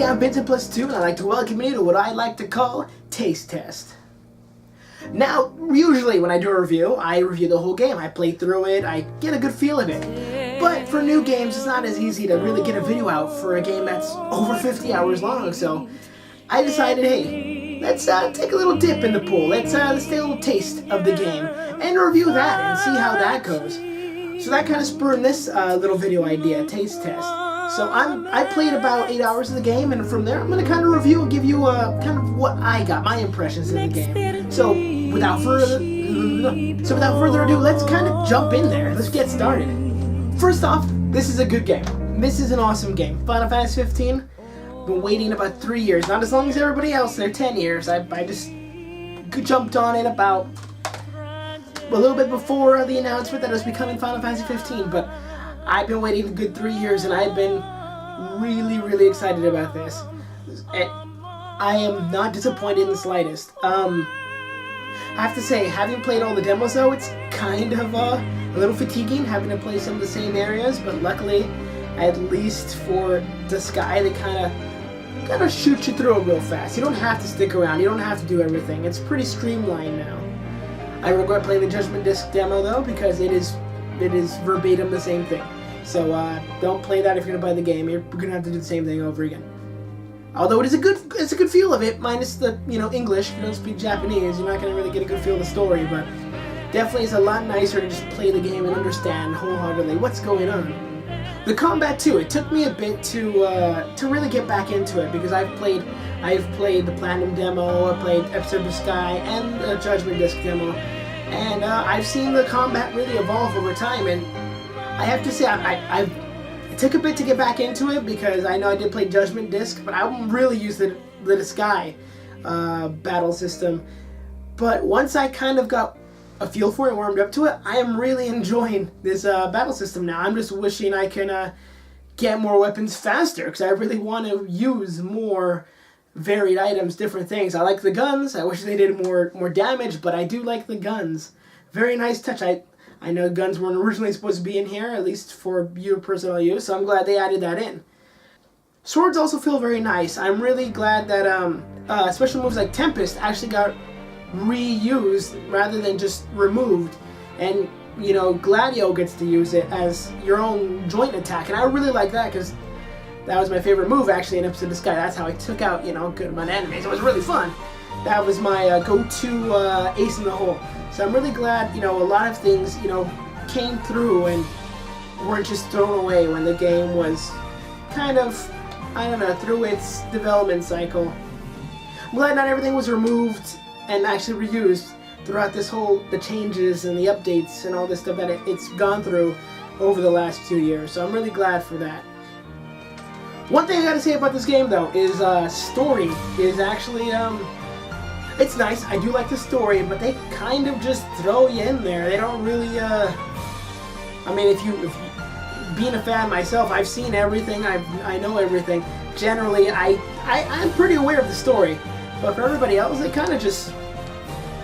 everybody, I'm Vincentplustwo, and I'd like to welcome you to what I like to call Taste Test. Now, usually when I do a review, I review the whole game. I play through it, I get a good feel of it. But for new games, it's not as easy to really get a video out for a game that's over 50 hours long, so I decided, hey, let's take a little dip in the pool. Let's take a little taste of the game and review that and see how that goes. So that kind of spurred this little video idea, Taste Test. So I played about 8 hours of the game, and from there I'm going to kind of review and give you kind of what I got, my impressions of the game. So without further ado, let's kind of jump in there. Let's get started. First off, this is a good game. This is an awesome game. Final Fantasy 15. Been waiting about 3 years, not as long as everybody else. They're 10 years. I just jumped on it about a little bit before the announcement that it was becoming Final Fantasy 15, but I've been waiting a good 3 years, and I've been really excited about this. I am not disappointed in the slightest. I have to say, having played all the demos though, it's kind of a little fatiguing having to play some of the same areas, but luckily, at least for the Sky, they kind of shoot you through it real fast. You don't have to stick around, you don't have to do everything. It's pretty streamlined now. I regret playing the Judgment Disc demo though, because it is verbatim the same thing. So don't play that if you're gonna buy the game. You're gonna have to do the same thing over again. Although it's a good feel of it, minus the English. If you don't speak Japanese, you're not gonna really get a good feel of the story. But definitely, it's a lot nicer to just play the game and understand wholeheartedly what's going on. The combat too. It took me a bit to really get back into it, because I've played the Platinum demo, I played Episode of Sky, and the Judgment Disc demo, and I've seen the combat really evolve over time. And I have to say, it took a bit to get back into it, because I know I did play Judgment Disc, but I'm really used to the Sky battle system. But once I kind of got a feel for it and warmed up to it, I am really enjoying this battle system now. I'm just wishing I can get more weapons faster, because I really want to use more varied items, different things. I like the guns. I wish they did more damage, but I do like the guns. Very nice touch. I know guns weren't originally supposed to be in here, at least for your personal use, so I'm glad they added that in. Swords also feel very nice. I'm really glad that special moves like Tempest actually got reused rather than just removed. And, Gladio gets to use it as your own joint attack, and I really like that, because that was my favorite move actually in Episode of the Sky. That's how I took out, a good amount of enemies. It was really fun. That was my go-to ace in the hole. So I'm really glad, a lot of things, came through and weren't just thrown away when the game was kind of, through its development cycle. I'm glad not everything was removed and actually reused throughout the changes and the updates and all this stuff that it's gone through over the last 2 years. So I'm really glad for that. One thing I gotta say about this game though is story is actually, it's nice. I do like the story, but they kind of just throw you in there. They don't really, if you being a fan myself, I've seen everything. I know everything. Generally, I'm pretty aware of the story. But for everybody else, they kind of just,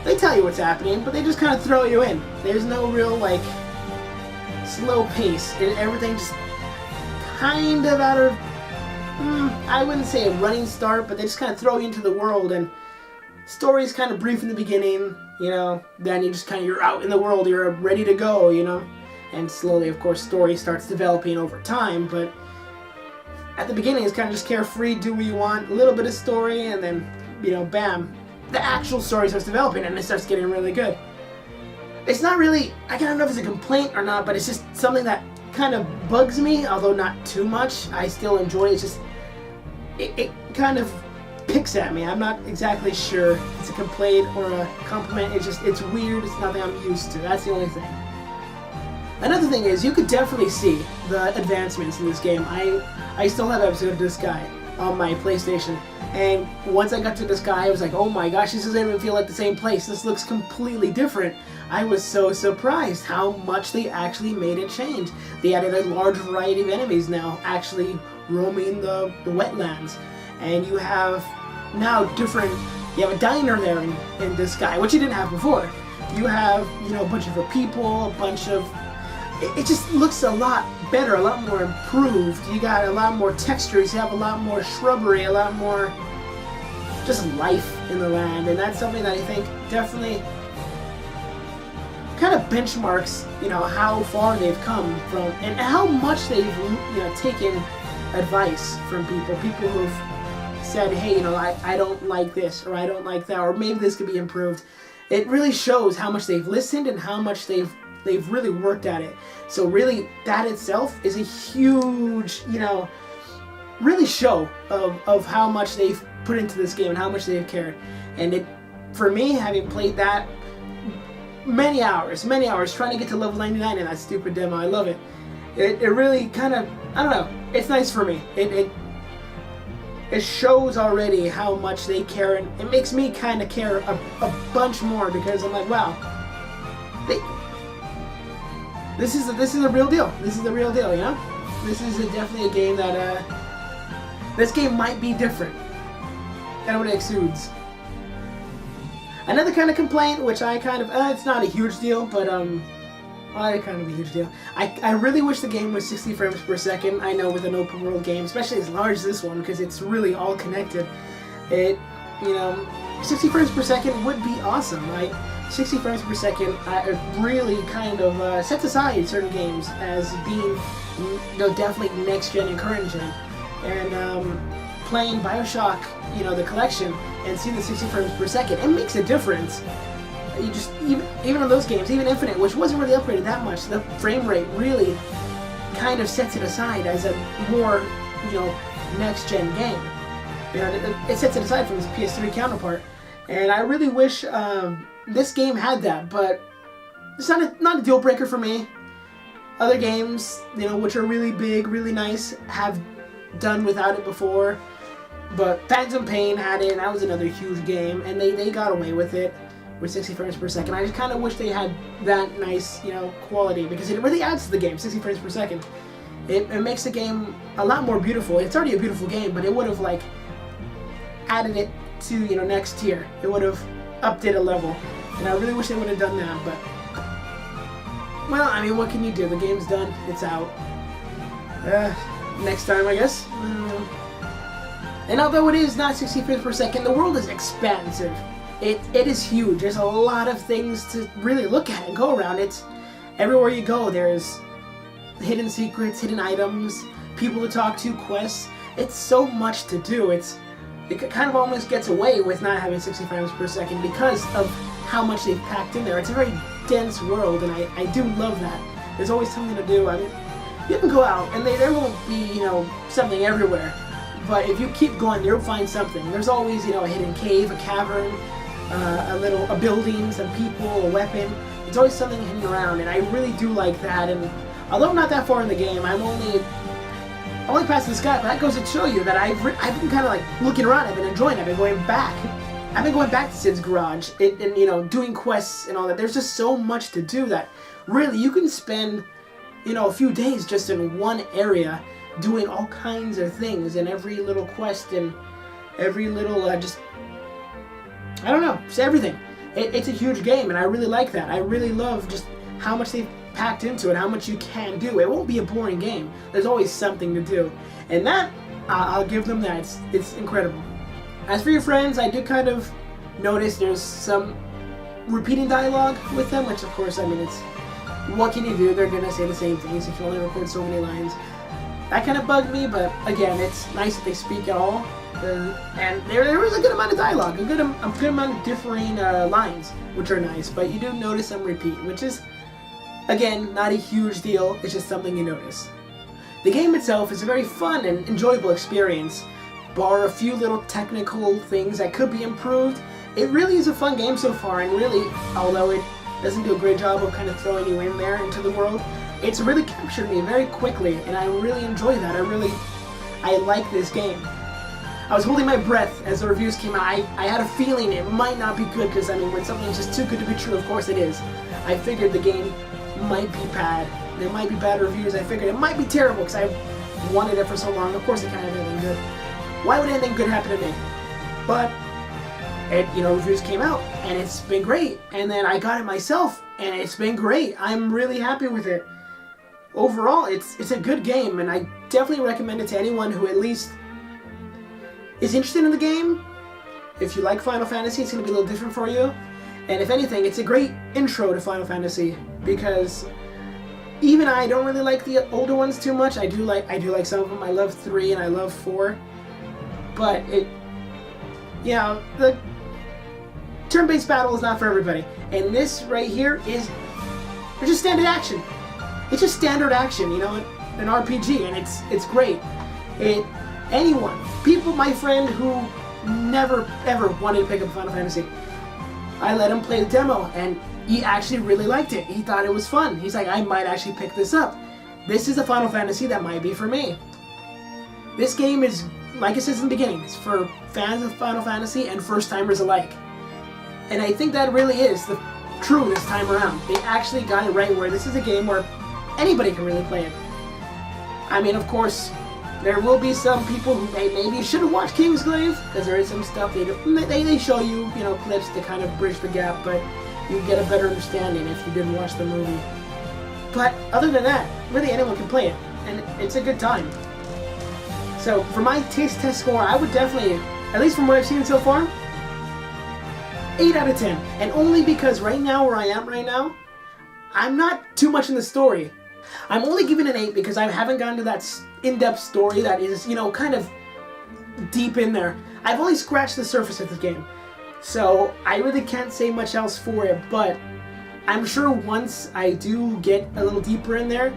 they tell you what's happening, but they just kind of throw you in. There's no real, slow pace. Everything just kind of out of, I wouldn't say a running start, but they just kind of throw you into the world, and story's kind of brief in the beginning, then you're out in the world, you're ready to go, and slowly, of course, story starts developing over time, but at the beginning, it's kind of just carefree, do what you want, a little bit of story, and then, bam, the actual story starts developing, and it starts getting really good. It's not really, I don't know if it's a complaint or not, but it's just something that kind of bugs me, although not too much. I still enjoy it. It's just, it kind of picks at me. I'm not exactly sure if it's a complaint or a compliment. It's weird. It's nothing I'm used to. That's the only thing. Another thing is, you could definitely see the advancements in this game. I still have Episode of the Sky on my PlayStation, and once I got to the Sky, I was like, oh my gosh, this doesn't even feel like the same place. This looks completely different. I was so surprised how much they actually made it change. They added a large variety of enemies now actually roaming the wetlands, and you have now you have a diner there in the Sky, which you didn't have before. You have, a bunch of people, a bunch of it just looks a lot better, a lot more improved. You got a lot more textures, you have a lot more shrubbery, a lot more just life in the land, and that's something that I think definitely kind of benchmarks, how far they've come from, and how much they've, taken advice from people who've said, hey, I don't like this, or I don't like that, or maybe this could be improved. It really shows how much they've listened and how much they've really worked at it. So really, that itself is a huge, really show of how much they've put into this game and how much they've cared. And for me, having played that many hours trying to get to level 99 in that stupid demo, I love it. It really kind of, I don't know, it's nice for me. It shows already how much they care, and it makes me kind of care a bunch more, because I'm like, wow, this is a real deal. This is the real deal, This is definitely a game that, this game might be different than what it exudes. Another kind of complaint, which I kind of, it's not a huge deal, but, kind of a huge deal. I really wish the game was 60 frames per second. I know with an open world game, especially as large as this one, because it's really all connected. 60 frames per second would be awesome. 60 frames per second really kind of sets aside certain games as being, definitely next gen and current gen. And playing Bioshock, the collection, and seeing the 60 frames per second, it makes a difference. You just, even on those games, even Infinite, which wasn't really upgraded that much, the frame rate really kind of sets it aside as a more, next gen game. It sets it aside from its PS3 counterpart. And I really wish this game had that, but it's not a deal breaker for me. Other games, which are really big, really nice, have done without it before. But Phantom Pain had it, and that was another huge game, and they got away with it with 60 frames per second. I just kind of wish they had that nice, quality, because it really adds to the game, 60 frames per second. It makes the game a lot more beautiful. It's already a beautiful game, but it would have, added it to, next tier. It would have upped it a level, and I really wish they would have done that, but, well, I mean, what can you do? The game's done. It's out. Next time, I guess. And although it is not 60 frames per second, the world is expansive. It is huge. There's a lot of things to really look at and go around. It's everywhere you go, there's hidden secrets, hidden items, people to talk to, quests. It's so much to do. It kind of almost gets away with not having 60 frames per second because of how much they've packed in there. It's a very dense world, and I do love that. There's always something to do. I mean, you can go out, and there won't be, something everywhere. But if you keep going, you'll find something. There's always, a hidden cave, a cavern, a building, some people, a weapon. There's always something hidden around, and I really do like that. And although I'm not that far in the game, I'm only past this guy, but that goes to show you that I've been kind of looking around. I've been enjoying it. I've been going back. I've been going back to Sid's garage and doing quests and all that. There's just so much to do that really you can spend, a few days just in one area doing all kinds of things, and every little quest and every little I don't know, just everything. It's a huge game, and I really like that. I really love just how much they've packed into it, how much you can do. It won't be a boring game. There's always something to do, and that I'll give them that. It's incredible. As for your friends, I do kind of notice there's some repeating dialogue with them, which of course, I mean, it's what can you do? They're gonna say the same things if you only record so many lines. That kind of bugged me, but again, it's nice that they speak at all. And there is a good amount of dialogue, a good amount of differing lines, which are nice, but you do notice some repeat, which is, again, not a huge deal, it's just something you notice. The game itself is a very fun and enjoyable experience, bar a few little technical things that could be improved. It really is a fun game so far, and really, although it doesn't do a great job of kind of throwing you in there into the world, it's really captured me very quickly, and I really enjoy that. I like this game. I was holding my breath as the reviews came out. I had a feeling it might not be good, because I mean, when something's just too good to be true, of course it is. I figured the game might be bad. There might be bad reviews. I figured it might be terrible, because I wanted it for so long. Of course it can't have anything good. Why would anything good happen to me? But reviews came out, and it's been great. And then I got it myself, and it's been great. I'm really happy with it. overall, it's a good game, and I definitely recommend it to anyone who at least is interested in the game. If you like Final Fantasy, it's going to be a little different for you. And if anything, it's a great intro to Final Fantasy, because even I don't really like the older ones too much. I do like some of them. I love 3 and I love 4. But the turn-based battle is not for everybody. And this right here it's just standard action. It's just standard action, an RPG, and it's great. My friend who never ever wanted to pick up Final Fantasy, I let him play the demo, and he actually really liked it. He thought it was fun. He's like, I might actually pick this up. This is a Final Fantasy that might be for me. This game is, like it says in the beginning, it's for fans of Final Fantasy and first-timers alike. And I think that really is true this time around. They actually got it right, where this is a game where anybody can really play it. I mean, of course, there will be some people who maybe shouldn't watch Kingsglaive, because there is some stuff they show you, clips to kind of bridge the gap, but you get a better understanding if you didn't watch the movie. But other than that, really anyone can play it, and it's a good time. So for my taste test score, I would definitely, at least from what I've seen so far, 8 out of 10. And only because right now, where I am right now, I'm not too much in the story. I'm only giving it an 8 because I haven't gotten to that in-depth story that is, kind of deep in there. I've only scratched the surface of this game. So I really can't say much else for it, but I'm sure once I do get a little deeper in there,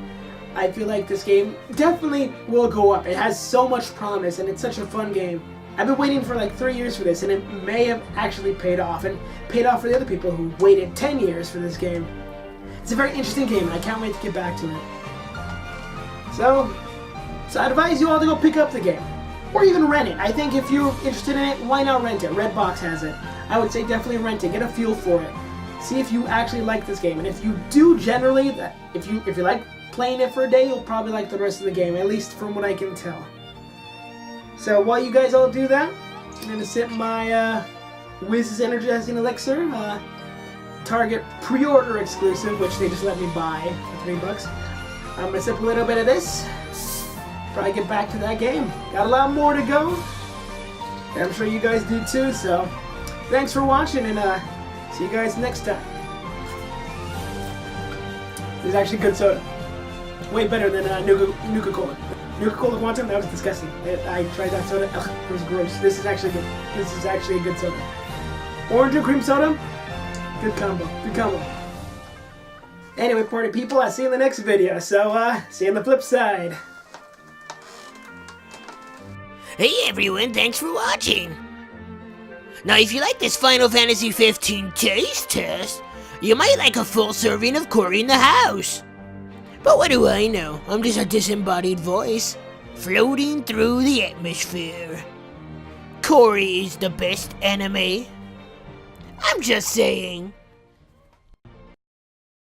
I feel like this game definitely will go up. It has so much promise, and it's such a fun game. I've been waiting for like 3 years for this, and it may have actually paid off, and paid off for the other people who waited 10 years for this game. It's a very interesting game, and I can't wait to get back to it. So I advise you all to go pick up the game, or even rent it. I think if you're interested in it, why not rent it? Redbox has it. I would say definitely rent it. Get a feel for it. See if you actually like this game, and if you do generally, if you like playing it for a day, you'll probably like the rest of the game, at least from what I can tell. So while you guys all do that, I'm going to sip my Wiz's Energizing Elixir, Target pre-order exclusive, which they just let me buy for $3. I'm going to sip a little bit of this, probably get back to that game. Got a lot more to go, and I'm sure you guys do too, so thanks for watching, and see you guys next time. This is actually good soda. Way better than Nuka-Cola. Nuka-Cola Quantum, that was disgusting. I tried that soda, ugh, it was gross. This is actually good. This is actually a good soda. Orange and cream soda, good combo, good combo. Anyway, party people, I'll see you in the next video, so see you on the flip side. Hey everyone, thanks for watching. Now if you like this Final Fantasy 15 taste test, you might like a full serving of Cory in the House. But what do I know? I'm just a disembodied voice, floating through the atmosphere. Cory is the best anime. I'm just saying.